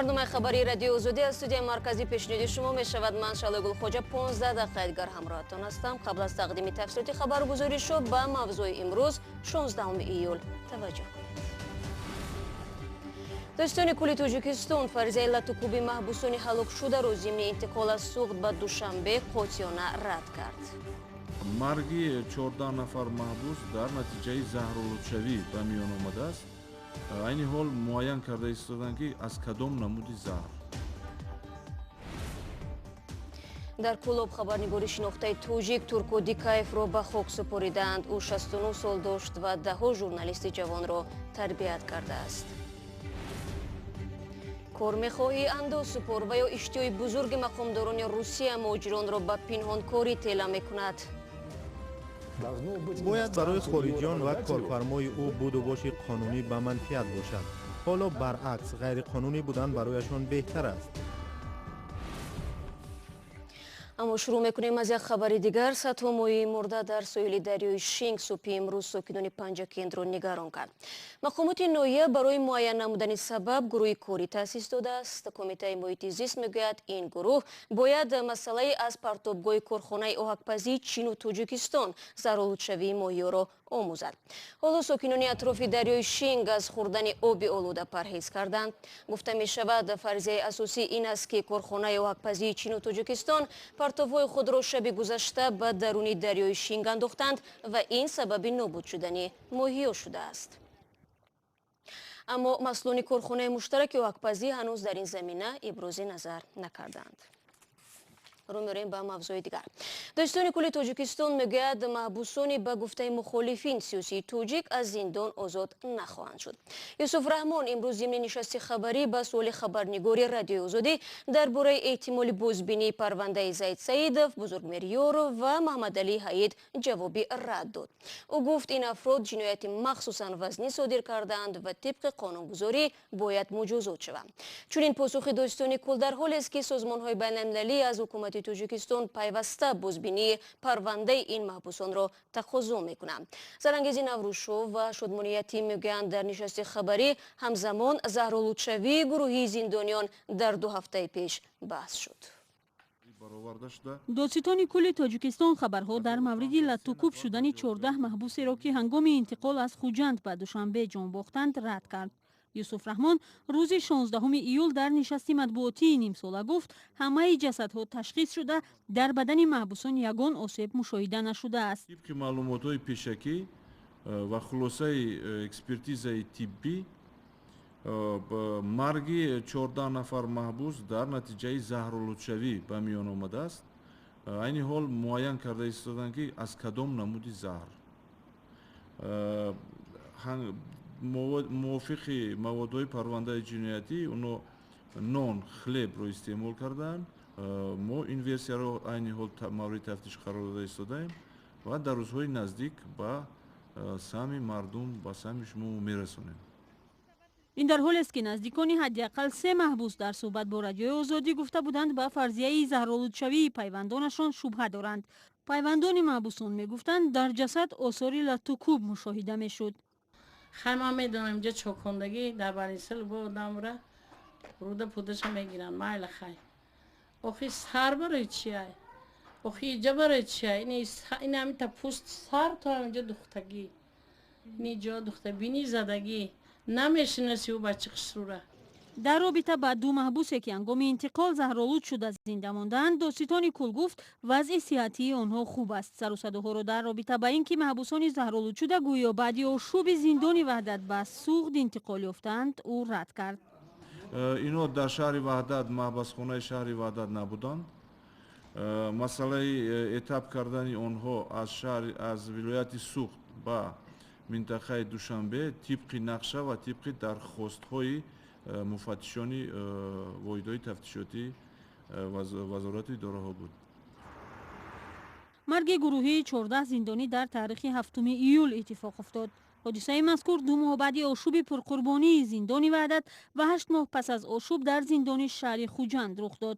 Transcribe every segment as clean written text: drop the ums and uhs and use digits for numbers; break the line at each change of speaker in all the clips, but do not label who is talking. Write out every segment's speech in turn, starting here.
برنامه خبری رادیو ازودی از استودیوی مرکزی پیشنهادی شما می شود. من شالگل خوجا 15 دقیقه دیگر همراهتان هستم. قبل از تقدیم تفصیلی خبرگزاری شو به موضوع امروز 16 ایول توجه کنید. دادستانی کلی توجیکستان فرضیه لطوکوبی محبوسان هلاک شده را ضمن انتقال از سوخت به دوشنبه قاطعانه رد کرد.
марги 14 нафар маҳбус дар натиҷаи заҳролудшавӣ ба миён омадааст. айни ҳол муайян карда истоданд ки аз кадом намуди заҳр.
дар Кӯлоб хабарнигори шинохтаи тоҷик Турко Дикаевро ба хок супориданд. ӯ 69 сол дошт ва даҳо журналисти ҷавонро тарбият кардааст. кормехоҳӣ андоз супор ва ё иштиёи бузурги мақомдорони Русия муҳоҷиронро ба пинҳонкорӣ тела мекунад.
бояд барои хориҷиён ва корфармои ӯ буду боши қонунӣ ба манфиат бошад. ҳоло баръакс ғайриқонунӣ будан барояшон беҳтар аст.
аммо шурӯъ мекунем аз як хабари дигар. садҳо моҳии мурда дар соҳили дарёи Шинг субҳи имрӯз сокинони Панҷакентро нигарон кард. мақомоти ноҳия барои муайян намудани сабаб гурӯҳи корӣ таъсис додааст. комитаи муҳити зист мегӯяд ин гурӯҳ бояд масъалаи аз партобгоҳи корхонаи оҳакпазии Чину Тоҷикистон заҳролудшавии моҳиёро омӯзад. ҳоло сокинони атрофи дарёи Шинг аз хӯрдани оби олуда парҳез карданд. гуфта мешавад фарзияи асосӣ ин аст ки корхонаи оҳакпазии Чину Тоҷикистон партовҳои худро шаби гузашта ба даруни дарёи Шинг андохтанд ва ин сабаби нобуд шудани моҳиё шудааст. аммо масъулони корхонаи муштараки оҳакпазӣ ҳанӯз дар ин замина ибрози назар накарданд. рӯ меорем ба мавзӯи дигар. додистони кулли Тоҷикистон мегӯяд маҳбусони ба гуфтаи мухолифин сиёсии тоҷик аз зиндон озод нахоҳанд шуд. Юсуф Раҳмон имрӯз зимни нишасти хабарӣ ба суоли хабарнигори радиои Озодӣ дар бораи эҳтимоли бозбинии парвандаи Заид Саидов, Бузургмериёров ва Маҳамадалии Ҳаид ҷавоби рад дод. ӯ гуфт ин афрод ҷинояти махсусан вазнӣ содир карданд ва тибқи қонунгузорӣ бояд муҷозот шаванд. чунин посухи додистони кул дар ҳолест ки созмонҳои байналмилалӣ аз ҳукумати Тоҷикистон пайваста бозбинии парвандаи ин маҳбусонро тақозо мекунанд. Зарангези Наврӯзшов ва Шодмониятӣ мегӯянд дар нишасти хабарӣ ҳамзамон заҳролудшавии гурӯҳи зиндониён дар 2 ҳафтаи пеш баҳс шуд.
додситони кулли Тоҷикистон хабарҳо дар мавриди латтукуб шудани 14 маҳбусеро ки ҳангоми интиқол аз Хуҷанд ба Душанбе ҷон бохтанд рад кард. Юсуф Раҳмон рӯзи 16 июл дар нишасти матбуотии нимсола гуфт ҳамаи ҷасадҳо ташхис шуда дар бадани маҳбусон ягон осеб мушоҳида нашудааст.
тибқи маълумотҳои пешакӣ ва хулосаи экспертизаи тиббӣ марги 14 нафар маҳбус дар натиҷаи заҳролудшавӣ ба миён омадааст. айни ҳол муайян карда истоданд ки аз кадом намуди заҳр. мувофиқи маводҳои парвандаи ҷиноятӣ оно нон хлебро истеъмол кардаанд. мо ин версияро айни ҳол мавриди тафтиш қарор дода истодаем ва дар рӯзҳои наздик ба сами мардум ба сами шумо мерасонем.
ин дар ҳолест ки наздикони ҳаддиақал 3 маҳбус дар суҳбат бо радиои Озодӣ гуфта буданд ба фарзияи заҳролудшавии пайвандонашон шубҳа доранд. пайвандони маҳбусон мегуфтанд дар ҷасад осори латтукуб мушоҳида мешуд.
хай ма медонам ҷа чокондагӣ дар банисил бо одамра рӯда пудаша мегиранд майла хай охи сар барои чиай охи иҷа барои чиай ин ҳамита пӯст сар то ҳаминҷа духтагӣ ини ҷо духтабинӣ задагӣ намешинаси ӯ ба чӣ қисура.
дар робита ба 2 маҳбусе ки ҳангоми интиқол заҳролуд шуда зинда монданд додситони кул гуфт вазъи сиҳатии онҳо хуб аст. сарусадаҳоро дар робита ба ин ки маҳбусони заҳролудшуда гӯё баъди ошӯби зиндони ваҳдат ба суғд интиқол ёфтанд ӯ рад кард.
инҳо дар шаҳри ваҳдат маҳбасхонаи шаҳри ваҳдат набуданд. масъалаи этап кардани онҳо аз вилояти суғд ба минтақаи Душанбе тибқи нақша ва тибқи дархостҳои муфаттишони воҳидҳои тафтишотӣ вазорати идораҳо буд.
марги гурӯҳии 14 зиндонӣ дар таърихи 7 июл иттифоқ афтод. ҳодисаи мазкур 2 моҳ баъди ошӯби пурқурбонии зиндони ваҳдат ва 8 моҳ пас аз ошӯб дар зиндони шаҳри Хуҷанд рух дод.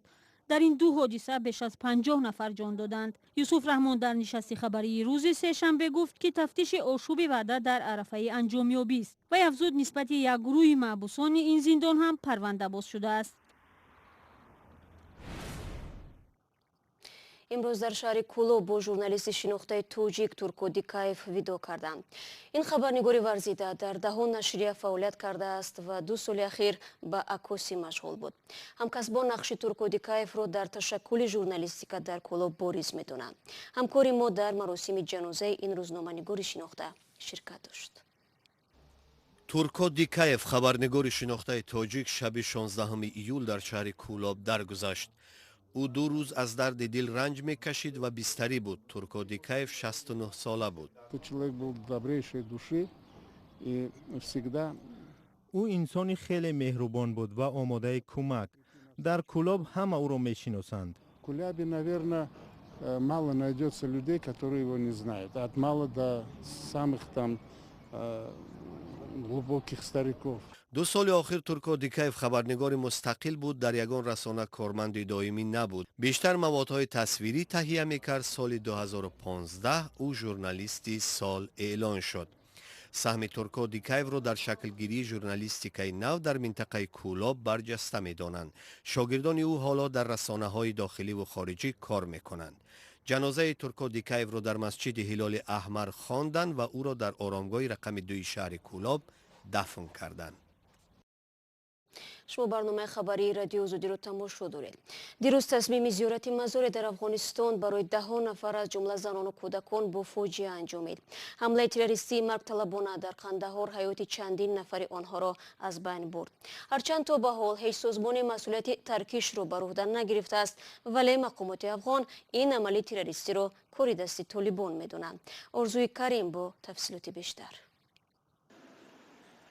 در این دو حادثه بیش از 50 نفر جان دادند. یوسف رحمان در نشست خبری روز سه‌شنبه گفت که تفتیش آشوب وعده در عرفه انجامیابی است و افزود نسبت یک گروه محبوسان این زندان هم پرونده باز شده است.
امروز در شهر کӯлоб با ژورنالیست شناخته توجیک تورکو دیکاев видоъ کردند. این خبرنگاری ورزیده در دهان نشریه فعالیت کرده است و 2 سال اخیر به عکاسی مشغول بود. همکسبان نقش تورکو دیکاев را در تشکل ژورنالیستیک در کӯлоб باریز می‌دانند. همکاری ما در مراسم جنازه این روزنامه‌نگار شناخته شرکت داشت.
турко дикаев хабарнигори шинохтаи тоҷик шаби 16 июл дар шаҳри кӯлоб даргузашт. ӯ 2 рӯз аз дарди дил ранҷ мекашид ва бистарӣ буд. турко дикаев 69 сола буд.
ӯ инсони хеле меҳрубон буд ва омодаи кӯмак. дар кӯлоб ҳама ӯро мешиносанд.
Мало найдется людей, которые его не знают. От мала до самых там глубоких стариков.
2 соли охир турко дикаев хабарнигори мустақил буд, дар ягон расона корманди доимӣ набуд. бештар маводҳои тасвирӣ таҳия мекард. соли 2015 ӯ журналисти сол эълон шуд. саҳми турко дикаевро дар шаклгирии журналистикаи нав дар минтақаи кӯлоб барҷаста медонанд. шогирдони ӯ ҳоло дар расонаҳои дохиливу хориҷӣ кор мекунанд. ҷанозаи турко дикаевро дар масҷиди ҳилоли аҳмар хонданд ва ӯро дар оромгоҳи рақами 2 шаҳри кӯлоб дафн карданд.
شما برنامه خبری رادیو озодӣ رو тамошо доред. дирӯз тасмими зиёрати мазоре дар афғонистон барои 10 нафар аз ҷумла занону кӯдакон бо фоҷиа анҷомид. ҳамлаи террористии маргталабона дар қандаҳор ҳаёти чандин нафари онҳоро аз байн бурд. ҳарчанд то ба ҳол ҳеҷ созмоне масъулияти таркишро бар уҳда нагирифтааст, вале мақомоти афғон ин амалии террористиро кори дасти толибон медонанд. орзуи карим бо тафсилоти бештар.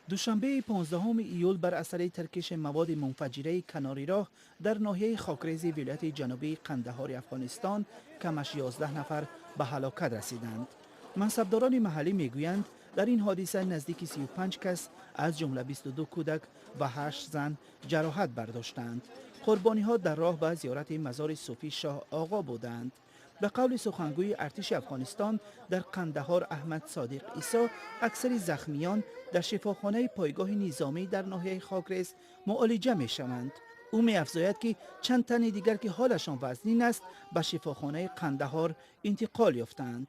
دوشنبه 15 ایول بر اثر ترکش مواد منفجره کناری راه در ناحیه خاکریز ولایت جنوبی قندهار افغانستان کمش 11 نفر به هلاکت رسیدند. منصبداران محلی میگویند در این حادثه نزدیک 35 کس از جمله 22 کودک و 8 زن جراحت برداشتند. قربانی ها در راه به زیارت مزار صوفی شاه آقا بودند. به قول سخنگوی ارتش افغانستان در قندهار احمد صادق عیسی، اکثر زخمیان در شفاخانه پایگاه نظامی در ناحیه خاکریز معالجه می شوند. او می افزاید که چند تن دیگر که حالشان وزنین است به شفاخانه قندهار انتقال یافتند.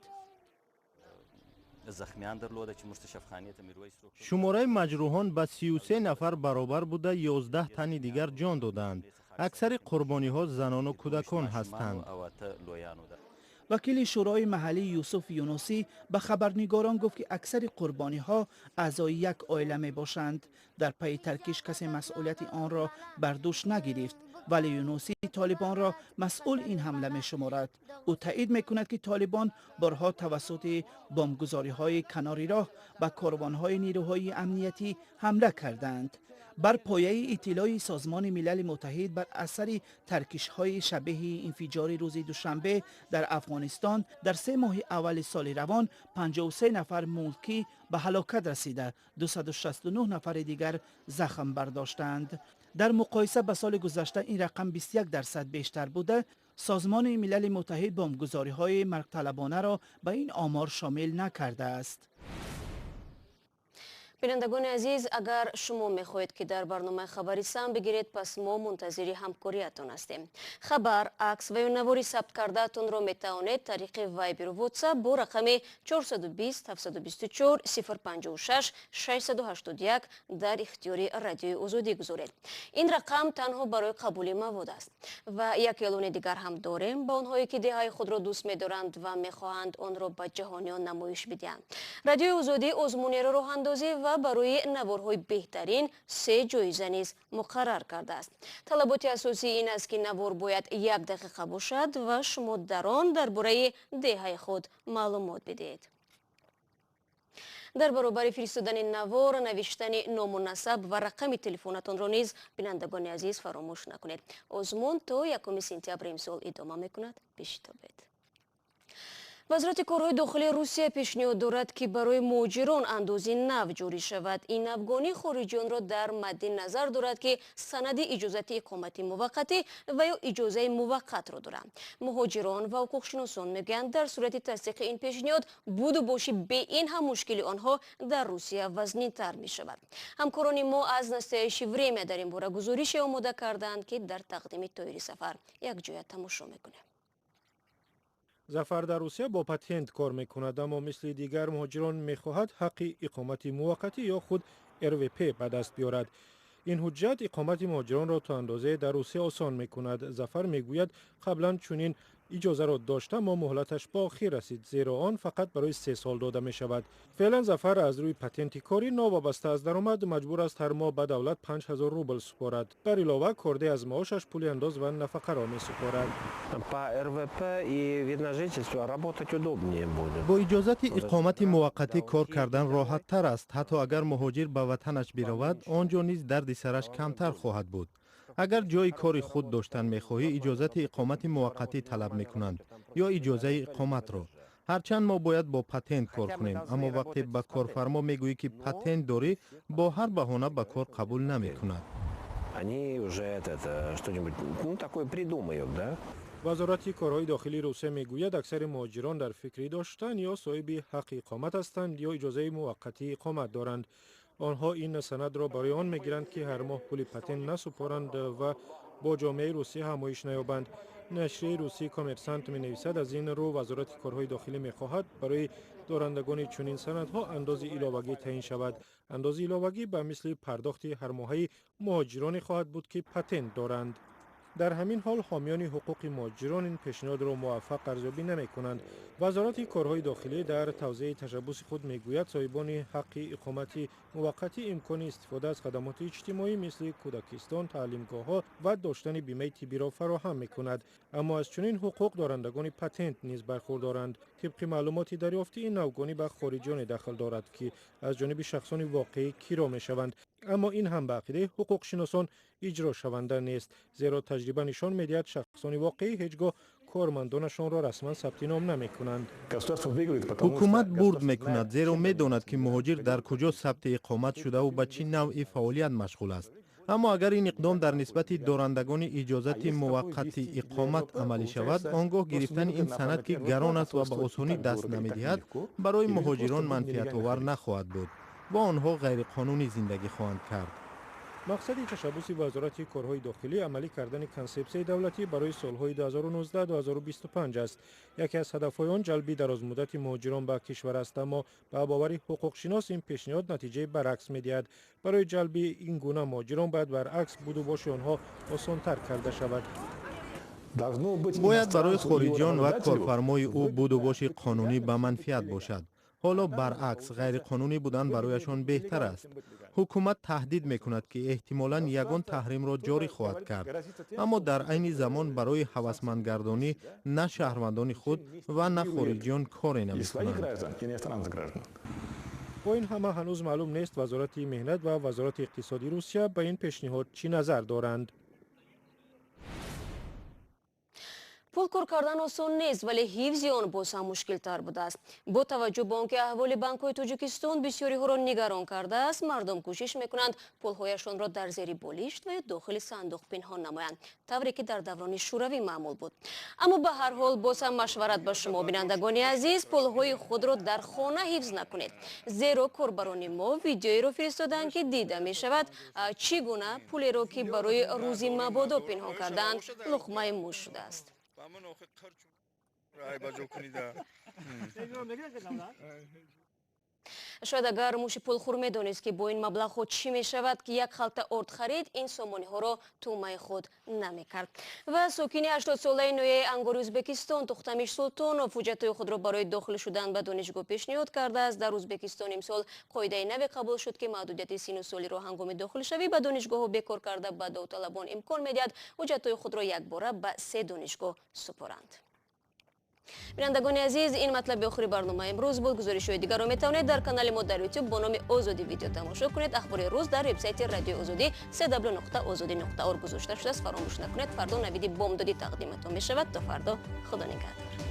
شماره مجروحان به 33 نفر برابر بوده 11 تن دیگر جان دادند. اکثر قربانی ها زنان و کودکان هستند.
وکیل شورای محلی یوسف یونسی به خبرنگاران گفت که اکثر قربانی ها اعضای یک عائله می باشند. در پی ترکیش کسی مسئولیت آن را بر دوش نگرفت، ولی یونسی طالبان را مسئول این حمله می شمارد. او تایید می کند که طالبان بارها توسط بمبگذاری های کناری راه به کاروان های نیروهای امنیتی حمله کردند. بر پایه اطلاع سازمان ملل متحد بر اثر ترکش های شبیه انفجار روز دوشنبه در افغانستان در 3 ماه اول سال روان 53 نفر ملکی به هلاکت رسیده، 269 نفر دیگر زخم برداشتند. در مقایسه با سال گذشته این رقم 21% بیشتر بوده. سازمان ملل متحد بمبگذاری های مرگطلبانه را به این آمار شامل نکرده است.
بینندگان عزیز، اگر شما میخواهید که در برنامه خبری سهم بگیرید، پس ما منتظر همکاریتان هستیم. خبر، عکس و یا نواری ثبت کرده تون را میتوانید طریق وایبر و واتساپ با رقم 420 724 056 681 در اختیار رادیو آزادی گذارید. این رقم تنها برای قبول مواد است و یک اعلان دیگر هم داریم با آنهایی که دههای خود را دوست می‌دارند و می‌خواهند آن را به جهانیان نمایش بدهند. رادیو آزادی آزمون راه اندازی و برای نوارهای بهترین 3 جایزه نیز مقرر کرده است. طلبات اساسی این است که نوار باید 1 دقیقه باشد و شما در آن درباره دهه خود معلومات بدهید. در برابر فرستادن نوار، نوشتن نام و نسب و رقم تلفنتان را نیز بینندگان عزیز فراموش نکنید. آزمون تا 1 سپتامبر امسال ادامه میکند. بشتابید. вазирати корҳои дохилии Русия пешниҳод дорад ки барои муҳоҷирон андози нав ҷорӣ шавад. Ин афғони хориҷиёнро дар мадди назар дорад ки санади иҷозати иқомати муваққатӣ ва ё иҷозаи муваққатро доранд. муҳоҷирон ва ҳуқуқшиносон мегӯянд дар сурати тасдиқи ин пешниҳод буду боши бе ин ҳам мушкили онҳо дар Русия вазнинтар мешавад. ҳамкорони мо аз настоящи время дар ин бора гузорише омода карданд ки дар тақдими тоири сафар якҷоя тамошо мекунем.
зафар дар русия бо патент кор мекунад, аммо мисли дигар муҳоҷирон мехоҳад ҳаққи иқомати муваққатӣ ё худ РВП ба даст биёрад. ин ҳуҷҷат иқомати муҳоҷиронро то андозае дар русия осон мекунад. зафар мегӯяд қаблан чунин иҷозаро дошта, аммо муҳлаташ ба охир расид, зеро он фақат барои 3 сол дода мешавад. феълан зафар аз рӯи патенти корӣ новобаста аз даромад маҷбур аст ҳар моҳ ба давлат 5000 рубл супорад. бар илова кордеи аз маошаш пули андоз ва нафақаро месупорад.
По РВП и вид на жительство работать удобнее будет.
бо иҷозати иқомати муваққатӣ кор кардан роҳаттар аст. ҳатто агар муҳоҷир ба ватанаш биравад, он ҷо низ дарди сараш камтар хоҳад буд. агар ҷои кори худ доштан мехоҳӣ, иҷозати иқомати муваққатӣ талаб мекунанд ё иҷозаи иқоматро. ҳарчанд мо бояд бо патент кор кунем, аммо вақте ба корфармо мегӯӣ ки патент дорӣ, бо ҳар баҳона ба кор қабул намекунад.
Они уже что-нибудь такое придумают, да?
вазорати корҳои дохилии русия мегӯяд аксари муҳоҷирон дар фикри доштан ё соҳиби ҳаққи иқомат ҳастанд ё иҷозаи муваққатии иқомат доранд. онҳо ин санадро барои он мегиранд ки ҳар моҳ пули патент насупоранд ва бо ҷомеаи русия ҳамоиш наёбанд. нашрияи русии коммерсант менависад, аз ин рӯ вазорати корҳои дохилӣ мехоҳад барои дорандагони чунин санадҳо андози иловагӣ таъин шавад. андози иловагӣ ба мисли пардохти ҳармоҳаи муҳоҷироне хоҳад буд ки патент доранд. дар ҳамин ҳол ҳомиёни ҳуқуқи муҳоҷирон ин пешниҳодро муваффақ арзёбӣ намекунанд. вазорати корҳои дохилӣ дар тавзеаи ташаббуси худ мегӯяд соҳибони ҳаққи иқомати муваққатӣ имкони истифода аз хадамоти иҷтимоӣ мисли кӯдакистон, таълимгоҳҳо ва доштани бимаи тиббиро фароҳам мекунад. аммо аз чунин ҳуқуқ дорандагони патент низ бархурдоранд. тибқи маълумоти дарёфтӣ, ин навгонӣ ба хориҷиёне дахл дорад ки аз ҷониби шахсони воқеӣ киро мешаванд. аммо ин ҳам ба ақидаи ҳуқуқшиносон иҷрошаванда нест, зеро таҷриба нишон медиҳад шахсони воқеӣ ҳеҷ гоҳ кормандонашонро расман сабти ном намекунанд.
ҳукумат бурд мекунад, зеро медонад ки муҳоҷир дар куҷо сабти иқомат шудаву ба чӣ навъи фаъолият машғул аст. аммо агар ин иқдом дар нисбати дорандагони иҷозати муваққати иқомат амалӣ шавад, он гоҳ гирифтани ин санад ки гарон аст ва ба осонӣ даст намедиҳад, барои муҳоҷирон манфиатовар нахоҳад буд. با آنها غیرقانونی زندگی خواهند کرد.
мақсади ташаббуси вазорати корҳои дохилӣ амалӣ кардани консепсияи давлатӣ барои солҳои 2019-2025 аст. яке аз ҳадафҳои он ҷалби дарозмуддати муҳоҷирон ба кишвар аст, аммо ба бовари ҳуқуқшинос ин пешниҳод натиҷаи баръакс медиҳад. барои ҷалби ин гуна муҳоҷирон бояд баръакс буду боши онҳо осонтар карда шавад.
бояд барои хориҷиён ва корфармои ӯ буду боши қонунӣ ба манфиат бошад. ҳоло баръакс ғайриқонунӣ будан барояшон беҳтар аст. ҳукумат таҳдид мекунад ки эҳтимолан ягон таҳримро ҷорӣ хоҳад кард, аммо дар айни замон барои ҳавасмандгардонӣ на шаҳрвандони худ ва на хориҷиён коре намекунанд.
бо ин ҳама ҳанӯз маълум нест вазорати меҳнат ва вазорати иқтисоди русия ба ин пешниҳод чӣ назар доранд.
пул кор кардан осон нест, вале ҳифзи он боз ҳам мушкилтар будааст. бо таваҷҷӯҳ ба он ки аҳволи банкҳои Тоҷикистон бисёриҳоро нигарон кардааст, мардум кӯшиш мекунанд пулҳояшонро дар зери болишт ва ё дохили сандуқ пинҳон намоянд, тавре ки дар даврони шӯравӣ маъмул буд. аммо ба ҳар ҳол боз ҳам машварат ба шумо бинандагони азиз, пулҳои худро дар хона ҳифз накунед, зеро корбарони мо видеоеро фиристоданд ки дида мешавад чӣ гуна пулеро ки барои рӯзи мабодо пинҳон карданд луқмаи мӯш шудааст. шояд агар муши пулхӯр медонист ки бо ин маблағҳо чӣ мешавад ки як халта орд харид, ин сомониҳоро тӯъмаи худ намекард. ва сокини 80-солаи ноҳияи ангори Ӯзбекистон Тухтамиш Султонов ҳуҷҷатҳои худро барои дохил шудан ба донишгоҳ пешниҳод кардааст. дар Ӯзбекистон имсол қоидаи наве қабул шуд ки маҳдудияти сину солиро ҳангоми дохилшавӣ ба донишгоҳҳо бекор карда ба давталабон имкон медиҳад ҳуҷҷатҳои худро якбора ба 3 донишгоҳ супоранд. бинандагони азиз, ин матлаби охири барнома имрӯз буд. гузоришҳои дигарро метавонед дар канали мо дар YouTube бо номи Озодӣ видео тамошо кунед. ахбори рӯз дар вебсайти радиои Озодӣ www.ozodi.org гузошта шудааст. фаромӯш накунед, фардо навиди бомдодӣ тақдиматон мешавад. то фардо, худо нигаҳдор.